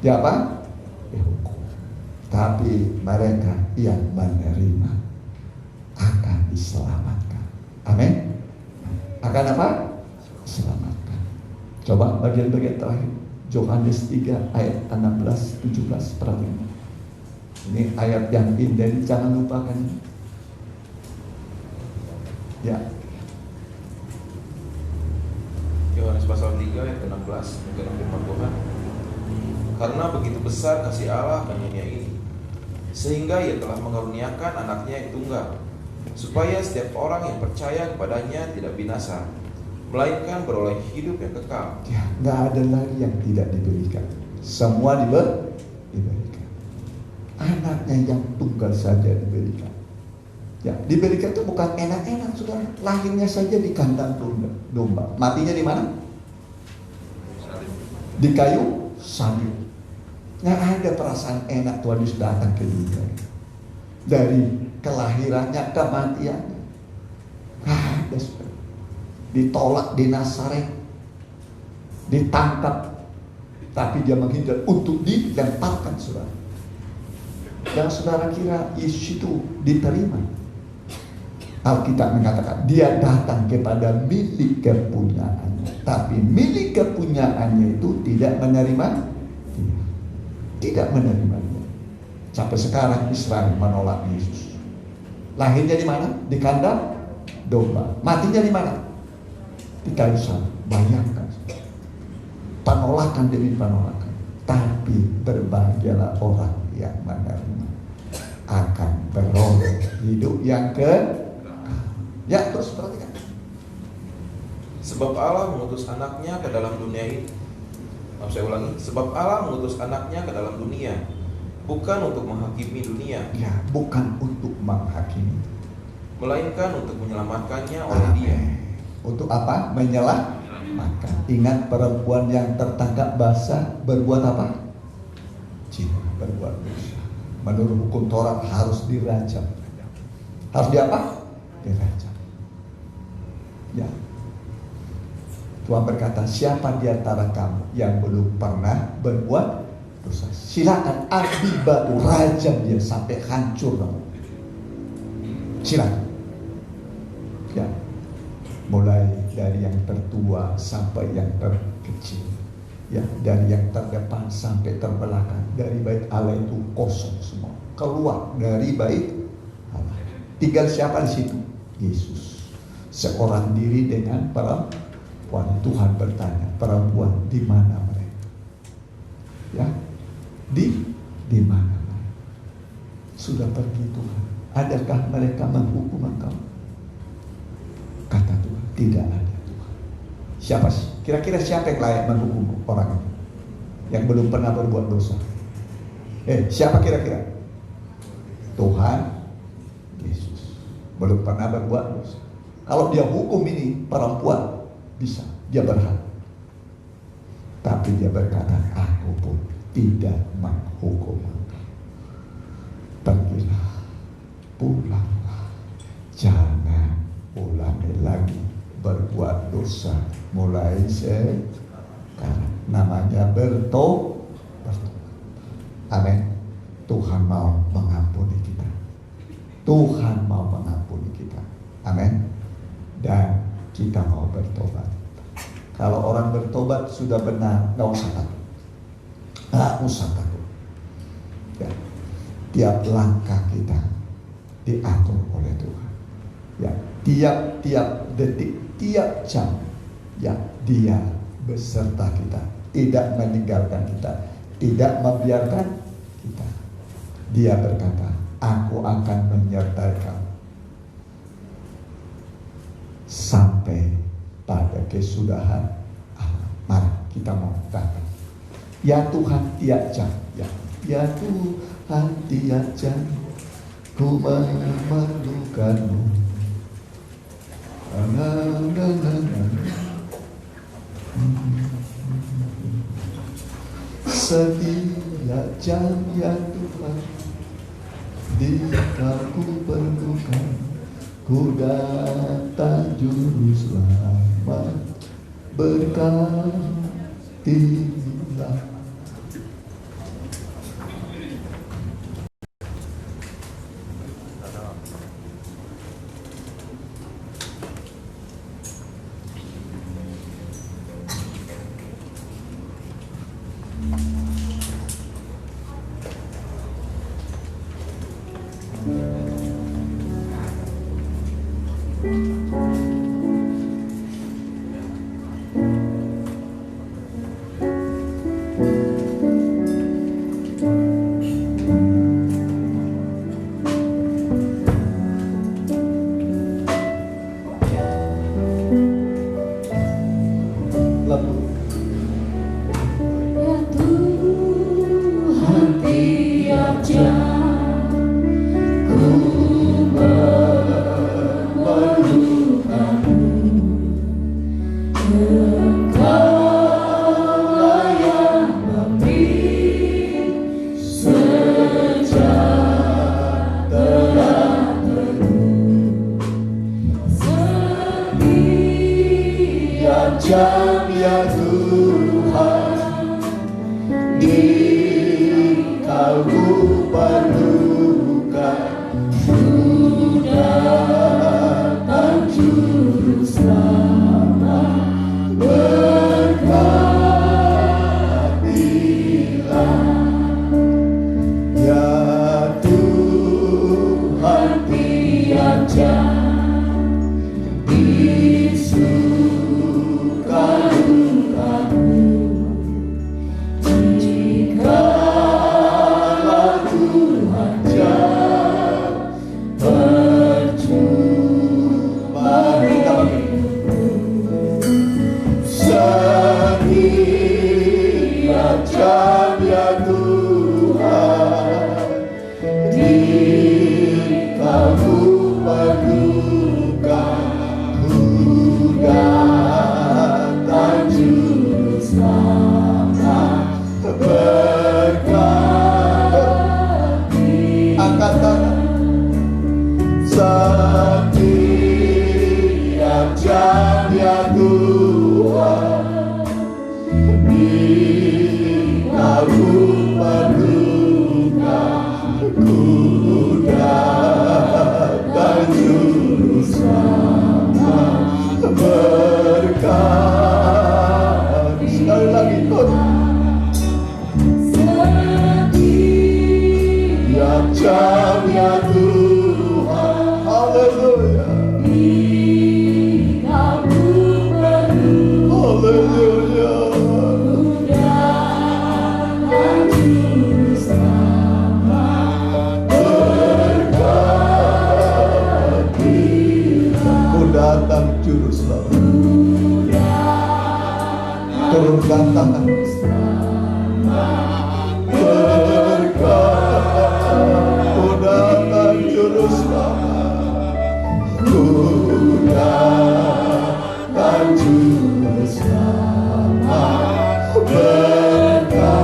Ya apa? Dihukum. Tapi mereka yang menerima akan diselamatkan. Amin. Akan apa? Diselamatkan. Coba bagian-bagian terakhir. Yohanes 3 ayat 16-17. Perhatikan. Ini ayat yang indah, jangan lupakan. Ya. Yohanes pasal 3 ayat 16, mengenai firman Tuhan. Karena begitu besar kasih Allah akan dunia ini, sehingga Ia telah mengaruniakan anaknya yang tunggal, supaya setiap orang yang percaya kepadanya tidak binasa, melainkan beroleh hidup yang kekal. Ya, nggak ada lagi yang tidak diberikan. Semua diberikan. Anaknya yang tunggal saja diberikan. Ya, diberikan itu bukan enak-enak, saudara. Lahirnya saja di kandang domba. Matinya di mana? Di kayu salib. Nggak ada perasaan enak Tuhan Yesus datang ke dunia. Dari kelahirannya, kematiannya. Nggak ada, saudara. Ditolak di Nazaret, ditangkap, tapi dia menghindar untuk dilemparkan, saudara. Dan saudara kira Yesus itu diterima? Alkitab mengatakan dia datang kepada milik kepunyaannya, tapi milik kepunyaannya itu tidak menerima dia. Tidak menerima dia. Sampai sekarang Israel menolak Yesus. Lahirnya di mana? Di kandang domba. Matinya di mana? Di kayu salib. Bayangkan. Penolakan demi penolakan. Tapi berbahagialah orang yang menerima, akan beroleh hidup yang ya, terus perhatikan. Sebab Allah mengutus anaknya ke dalam dunia ini. Saya ulangi. Sebab Allah mengutus anaknya ke dalam dunia, bukan untuk menghakimi dunia. Ya, bukan untuk menghakimi, melainkan untuk menyelamatkannya oleh Dia. Untuk apa? Menyelamatkan. Ingat, perempuan yang tertangkap basah berbuat apa? Zina, berbuat dosa. Menurut hukum Taurat harus dirajam. Harus diapa? Dirajam. Ya. Tuhan berkata, siapa di antara kamu yang belum pernah berbuat dosa, silakan ambil batu, rajam dia sampai hancur. Silakan. Ya. Mulai dari yang tertua sampai yang terkecil. Ya, dari yang terdepan sampai terbelakang. Dari bait Allah itu kosong semua. Keluar dari bait Allah. Tinggal siapa di situ? Yesus. Seorang diri dengan perempuan. Tuhan bertanya, perempuan di mana mereka? Ya, di mana mereka? Sudah pergi Tuhan. Adakah mereka menghukum engkau? Kata Tuhan, tidak ada Tuhan. Siapa sih? Kira-kira siapa yang layak menghukum orang ini yang belum pernah berbuat dosa? Siapa kira-kira? Tuhan Yesus. Belum pernah berbuat dosa. Kalau dia hukum ini perempuan, bisa, dia berhak. Tapi dia berkata, aku pun tidak menghukum engkau. Pergilah, pulanglah, jangan ulangi lagi berbuat dosa mulai sekarang. Namanya bertobat. Amin. Tuhan mau mengampuni kita. Tuhan mau mengampuni kita. Amin. Dan kita mau bertobat. Kalau orang bertobat sudah benar, nggak usah takut. Nggak usah takut. Ya. Tiap langkah kita diatur oleh Tuhan. Ya. Tiap detik, tiap jam, ya, Dia beserta kita, tidak meninggalkan kita, tidak membiarkan kita. Dia berkata, aku akan menyertai kamu sampai pada kesudahan alam. Mari kita mau datang. Ya Tuhan, tiap jam, ya Tuhan, tiap jam ku memerlukanmu. Setiap jam ya Tuhan, jika ku perlukan, ku datang juru selamat, berkatilah. Ya Tuhan, tiap jam ku setiap jam ya Tuhan, di kaum berduka ku datang juru selamat berkat. Sekali lagi setiap jam ya Tuhan, haleluya, haleluya. Datang juru selamat, turunkan tangan berkat. Ku datang juru selamat, ku datang juru selamat berkat.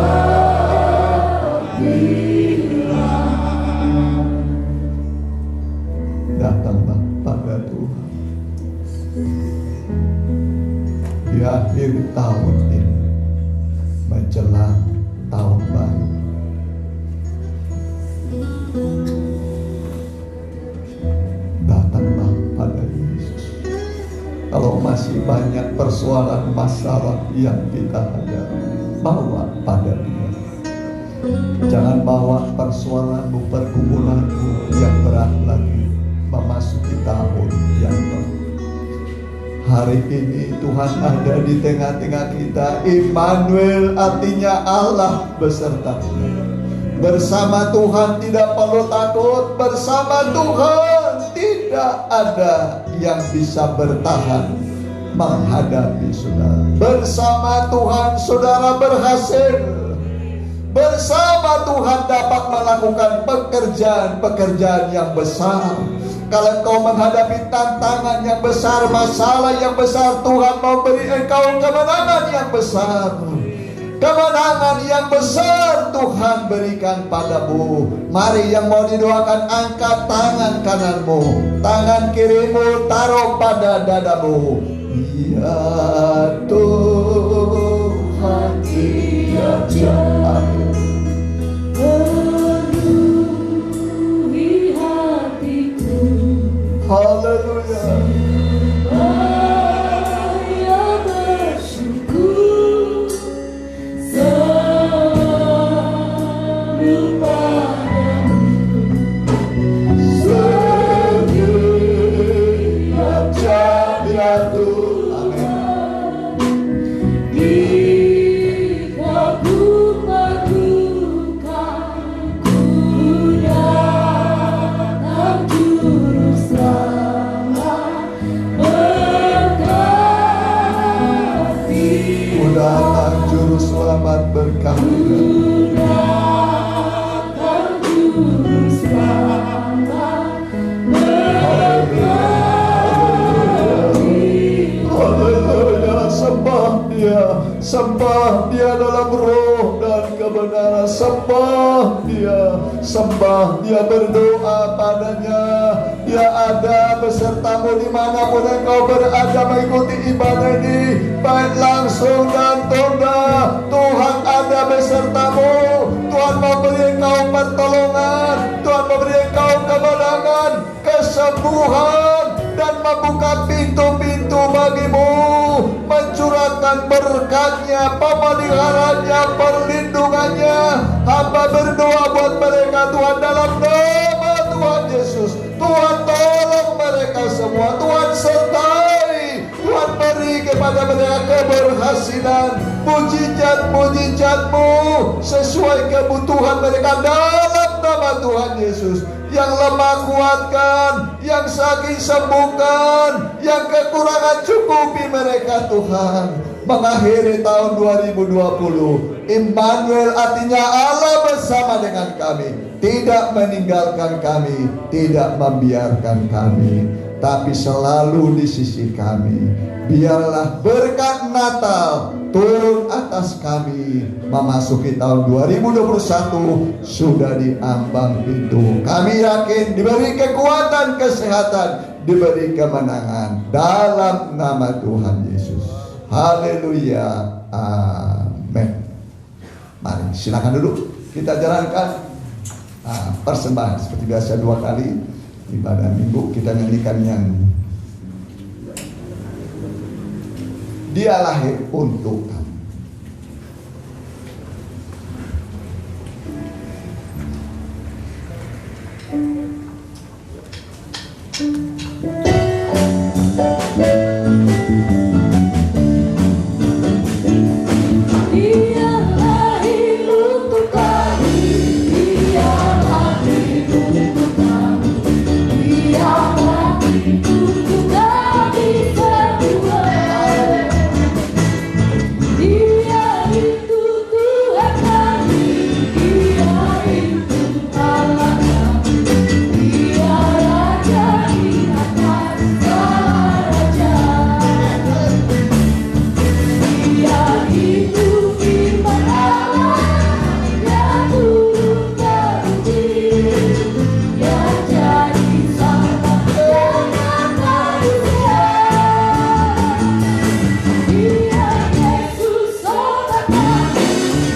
Datanglah pada Tuhan di akhir tahun ini menjelang tahun baru. Datanglah pada Yesus. Kalau masih banyak persoalan masalah yang kita hadapi, bawa pada Dia. Jangan bawa persoalanmu, pergumulanmu yang berat lagi memasuki tahun yang baru. Hari ini Tuhan ada di tengah-tengah kita. Immanuel artinya Allah beserta kita. Bersama Tuhan tidak perlu takut. Bersama Tuhan tidak ada yang bisa bertahan menghadapi saudara. Bersama Tuhan saudara berhasil. Bersama Tuhan dapat melakukan pekerjaan-pekerjaan yang besar. Kalau engkau menghadapi tantangan yang besar, masalah yang besar, Tuhan mau beri engkau kemenangan yang besar. Kemenangan yang besar Tuhan berikan padamu. Mari yang mau didoakan, angkat tangan kananmu, tangan kirimu taruh pada dadamu. Ya Tuhan, tiap jam haleluya. Saya bersyukur selalu padamu. Setiap jam ya Tuhan. Jika ku berduka, ku datang juru selamat berkati. Ku datang juru selamat berkati. Datang juru selamat berkati. Haleluya, sembah Dia, sembah Dia dalam roh dan kebenaran, sembah Dia, berdoa padanya. Dia ada besertamu dimanapun engkau berada mengikuti ibadah ini, baik langsung dan tunda. Tuhan ada besertamu. Tuhan memberi engkau pertolongan, Tuhan memberi engkau kemenangan, kesembuhan, dan membuka pintu-pintu bagimu, mencurahkan berkatnya, pemeliharaannya, perlindungannya. Hamba berdoa buat mereka Tuhan dalam nama Tuhan Yesus. Tuhan tolong mereka semua, Tuhan sertai, Tuhan beri kepada mereka keberhasilan, mujizat-mujizat-Mu sesuai kebutuhan mereka dalam nama Tuhan Yesus. Yang lemah kuatkan, yang sakit sembuhkan, yang kekurangan cukupi mereka Tuhan. Mengakhiri tahun 2020, Immanuel artinya Allah bersama dengan kami, tidak meninggalkan kami, tidak membiarkan kami. tetapi selalu di sisi kami. Biarlah berkat Natal turun atas kami. Memasuki tahun 2021 sudah di ambang pintu. Kami yakin diberi kekuatan, kesehatan, diberi kemenangan dalam nama Tuhan Yesus. Haleluya. Amin. Mari silakan duduk. Kita jalankan persembahan seperti biasa 2 kali ibadah minggu. Kita nyanyikan yang Dia lahir untuk kami. Dia lahir untuk kami, Dia lahir untuk kami, Dia lahir untuk kami semua. Dia itu Tuhan kami, Dia itu Allah kami, Dia Raja di atas segala raja. Dia itu firman Allah yang turun ke bumi, yang jadi sama dengan manusia. Dia Yesus obat kami,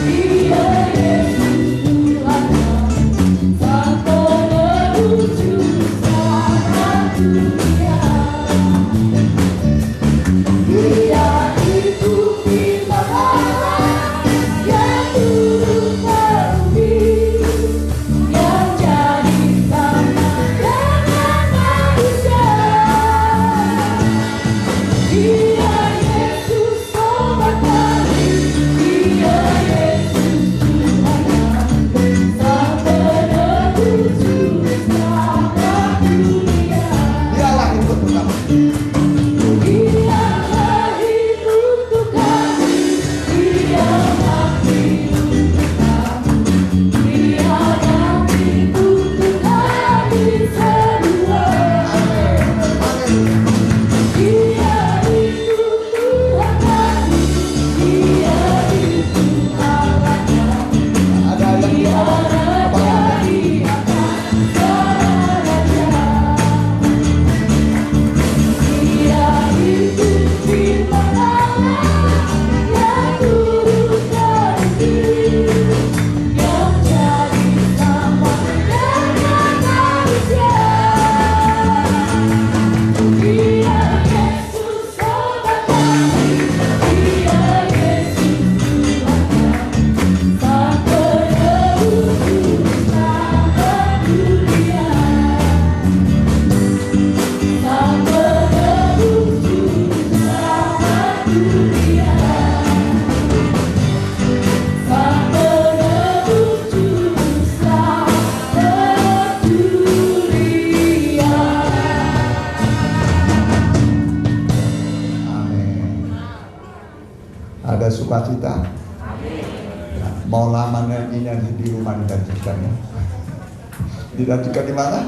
Dia Yesus Tuhan kami, Sang Penebus juru selamat dunia. Dia itu firman Allah yang turun ke bumi, yang jadi sama dengan manusia. Dia Yesus obat kami, Dia Yesus Tuhan kami, Sang Penebus juru selamat dunia. Dia lahir untuk kami. Dia lahir untuk kami, Dia lahir untuk kami, Dia lahir untuk kami semua. Dia itu Tuhan kami, Dia itu Allah kami, Ada yang Dia Raja di atas segala raja. Dia itu firman Allah yang turun ke bumi, yang jadi sama dengan manusia. Dia Yesus obat kami, Dia Yesus Tuhan kami, Sang Penebus juru selamat dunia. Sang Penebus juru selamat dunia. Sang Penebus juru selamat dunia. Amin. Ada sukacita? Ya, mau lama nyanyinya di rumah dilanjutkan ya. Dilanjutkan di mana?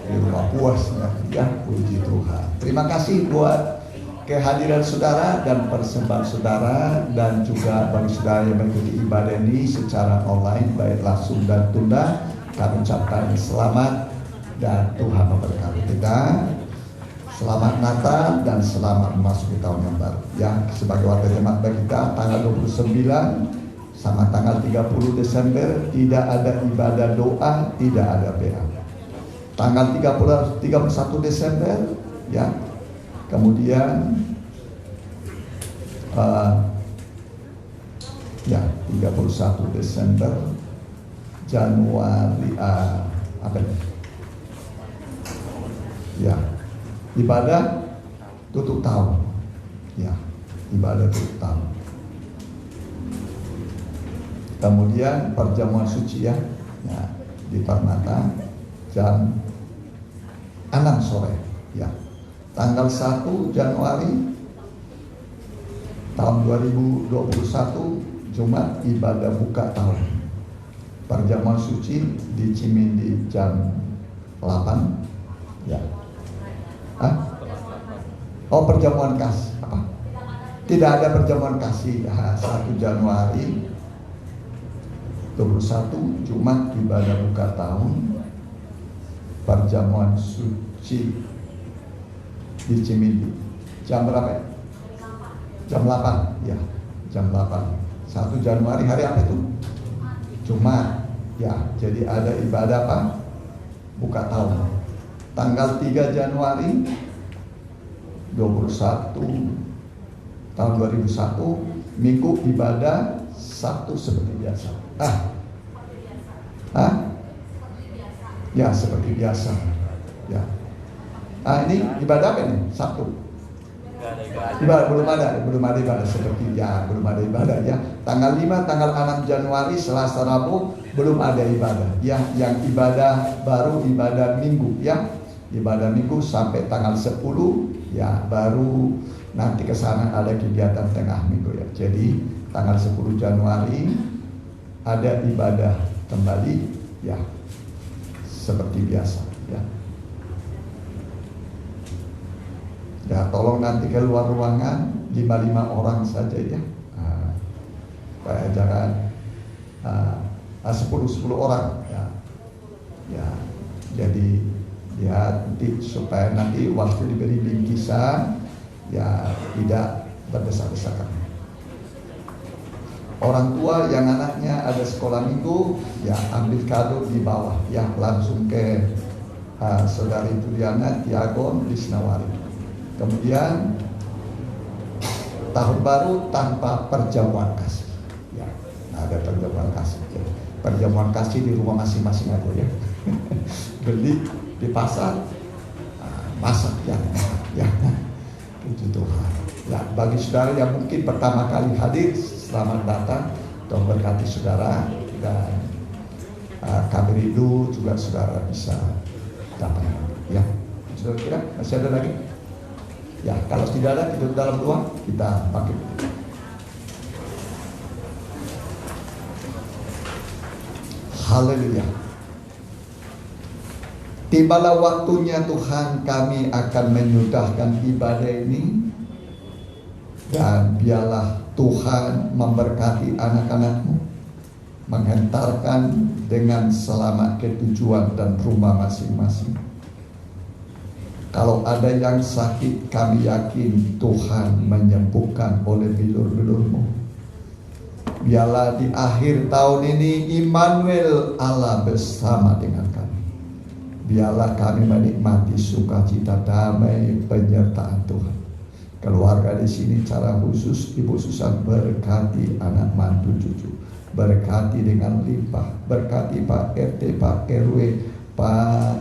Di rumah puasnya. Ya, puji Tuhan. Terima kasih buat kehadiran saudara dan persembahan saudara, dan juga bagi saudara yang mengikuti ibadah ini secara online baik langsung dan tunda. Kami ucapkan selamat dan Tuhan memberkati kita. Selamat Natal dan selamat memasuki tahun yang baru. Yang sebagai warga jemaat baik kita, tanggal 29 sama tanggal 30 Desember tidak ada ibadah doa, tidak ada PA. Tanggal 31 Desember ya. Kemudian ya 31 Desember, Januari apa ini? Ya, ibadah tutup tahun. Ya, ibadah tutup tahun. Kemudian perjamuan suci ya, di Ternate jam 6 sore ya. Tanggal 1 Januari tahun 2021 Jumat ibadah buka tahun. Perjamuan suci di Cimindi jam 8 ya. Oh, perjamuan kasih apa? Tidak ada perjamuan kasih. 1 Januari 21 Jumat ibadah buka tahun, perjamuan suci di Cimindi. Jam berapa ya? Jam 8 ya, jam 8. 1 Januari hari apa itu? Jumat ya, jadi ada ibadah apa? Buka tahun. Tanggal 3 Januari 21 tahun 2001 Minggu ibadah Sabtu seperti biasa. Ya, seperti biasa. Ya. Ini ibadah apa nih? Sabtu. Ibadah belum ada ibadah seperti ya, belum ada ibadah ya. Tanggal 5, tanggal 6 Januari Selasa Rabu belum ada ibadah. Ya, yang ibadah baru ibadah Minggu ya. Ibadah Minggu sampai tanggal 10 ya, baru nanti ke sana ada kegiatan tengah minggu ya. Jadi tanggal 10 Januari ada ibadah kembali ya, seperti biasa ya. Ya, tolong nanti keluar ruangan 5 orang saja ya. Supaya jangan 10 orang ya. Ya, jadi ya nanti supaya nanti waktu diberi bingkisan ya tidak berdesak-desakan. Orang tua yang anaknya ada sekolah minggu ya ambil kado di bawah ya, langsung ke saudari Juliana Tiagon di Senawari. Kemudian tahun baru tanpa perjamuan kasih ya, ada perjamuan kasih ya. Perjamuan kasih di rumah masing-masing aja ya. Beli di pasar, masak ya. Puji Tuhan. Ya, bagi saudara yang mungkin pertama kali hadir, selamat datang. Tuhan berkati saudara, dan kami rindu juga saudara bisa dapat ya. Saudara kira masih ada lagi? Ya, kalau tidak ada kita dalam doa kita pakai. Haleluya. Tibalah waktunya Tuhan, kami akan menyudahkan ibadah ini, dan biarlah Tuhan memberkati anak-anak-Mu, menghantarkan dengan selamat ke tujuan dan rumah masing-masing. Kalau ada yang sakit, kami yakin Tuhan menyembuhkan oleh bilur-bilur-Mu. Biarlah di akhir tahun ini Immanuel, Allah bersama dengan kami. Biarlah kami menikmati sukacita, damai, penyertaan Tuhan. Keluarga di sini cara khusus, Ibu Susan berkati anak mantu cucu, berkati dengan limpah, berkati Pak RT, Pak RW, Pak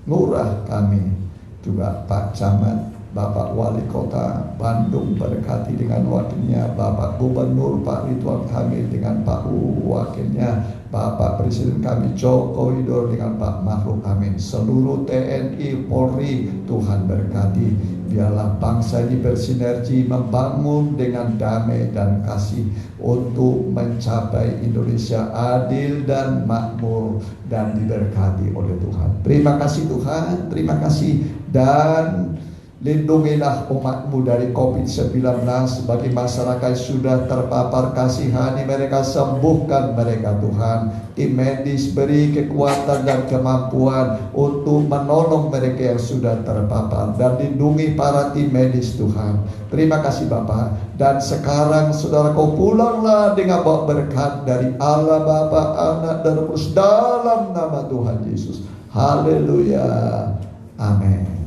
Lurah kami, juga Pak Camat, Bapak Wali Kota Bandung, berkati dengan wakilnya Bapak Gubernur Pak Ridwan Kamil dengan Pak Wakilnya, Bapak Presiden kami Joko Widodo dengan Pak Makhluk, amin. Seluruh TNI, Polri, Tuhan berkati. Biarlah bangsa ini bersinergi membangun dengan damai dan kasih untuk mencapai Indonesia adil dan makmur dan diberkati oleh Tuhan. Terima kasih Tuhan, terima kasih, dan lindungilah umat-Mu dari COVID-19. Bagi masyarakat yang sudah terpapar, kasihani mereka, sembuhkan mereka Tuhan. Tim medis beri kekuatan dan kemampuan untuk menolong mereka yang sudah terpapar, dan lindungi para tim medis Tuhan. Terima kasih Bapa. Dan sekarang saudara kau pulanglah dengan bawa berkat dari Allah Bapa, Anak dan Roh Kudus dalam nama Tuhan Yesus. Haleluya. Amin.